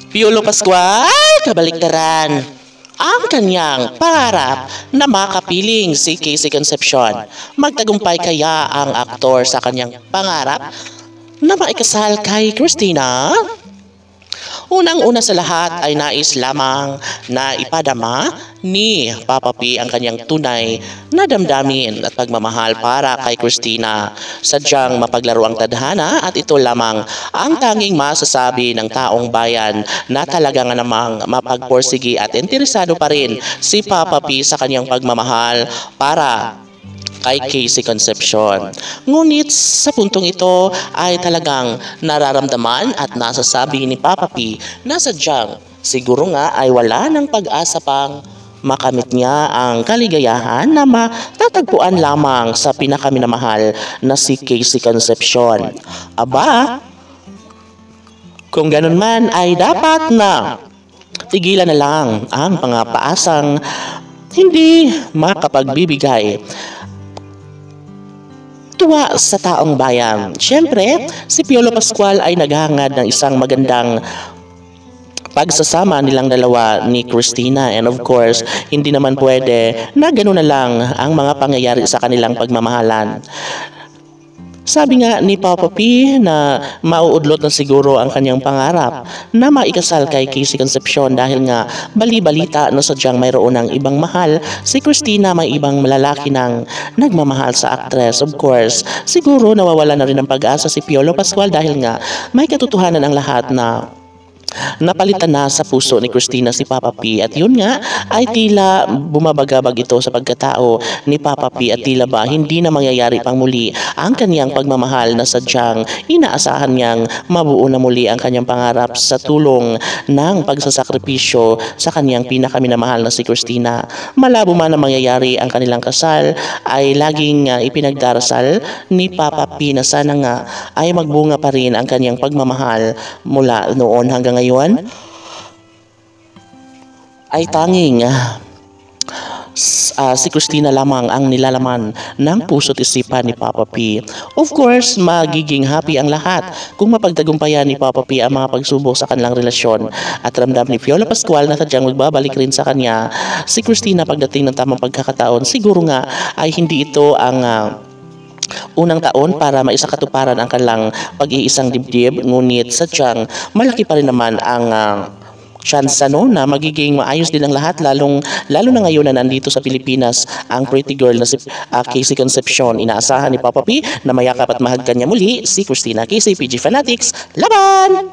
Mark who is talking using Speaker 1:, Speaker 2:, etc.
Speaker 1: Piolo Pascual, kabaliktaran. Ang kanyang pangarap na makapiling si Casey Concepcion. Magtagumpay kaya ang aktor sa kanyang pangarap na maikasal kay Christina? Unang-una sa lahat ay nais lamang na ipadama ni Papa P ang kanyang tunay na damdamin at pagmamahal para kay Christina. Sadyang mapaglaro ang tadhana at ito lamang ang tanging masasabi ng taong bayan na talaga nga namang mapagporsigi at interesado pa rin si Papa P sa kanyang pagmamahal para kay Casey Concepcion. Ngunit sa puntong ito ay talagang nararamdaman at nasasabi ni Papa P na sadyang siguro nga ay wala ng pag-asa pang makamit niya ang kaligayahan na matatagpuan lamang sa pinakaminamahal na si Casey Concepcion. Aba, kung ganun man ay dapat na tigilan na lang ang mga paasang hindi makapagbibigay tuwa sa taong bayan. Siyempre, si Piolo Pascual ay naghahangad ng isang magandang pagsasama nilang dalawa ni Christina, and of course, hindi naman pwede na gano'n na lang ang mga pangyayari sa kanilang pagmamahalan. Sabi nga ni Papa P na mauudlot na siguro ang kanyang pangarap na maikasal kay Casey Concepcion dahil nga bali-balita na sadyang mayroon ng ibang mahal si Christina, may ibang lalaki ng nagmamahal sa actress. Of course, siguro nawawala na rin ng pag-asa si Piolo Pascual dahil nga may katotohanan ang lahat na napalitan na sa puso ni Christina si Papa P, at yun nga ay tila bumabagabag ito sa pagkatao ni Papa P at tila ba hindi na mangyayari pang muli ang kanyang pagmamahal na sadyang inaasahan niyang mabuo na muli ang kanyang pangarap sa tulong ng pagsasakripisyo sa kanyang pinakaminamahal na si Christina. Malabo man na mangyayari ang kanilang kasal ay laging ipinagdarasal ni Papa P na sana nga ay magbunga pa rin ang kanyang pagmamahal mula noon hanggang ngayon ay tanging si Christina lamang ang nilalaman ng puso't isipan ni Papa P. Of course, magiging happy ang lahat kung mapagtagumpayan ni Papa P ang mga pagsubok sa kanilang relasyon, at ramdam ni Piolo Pascual na sadyang magbabalik rin sa kanya si Christina pagdating ng tamang pagkakataon. Siguro nga ay hindi ito ang unang taon para maisakatuparan ang kanilang pag-iisang dibdib, ngunit sadyang malaki pa rin naman ang chance na magiging maayos din ang lahat, lalo na ngayon na nandito sa Pilipinas ang pretty girl na si Casey Concepcion. Inaasahan ni Papa P na mayakap at mahagkan niya muli si Christina. Casey, PG Fanatics, laban!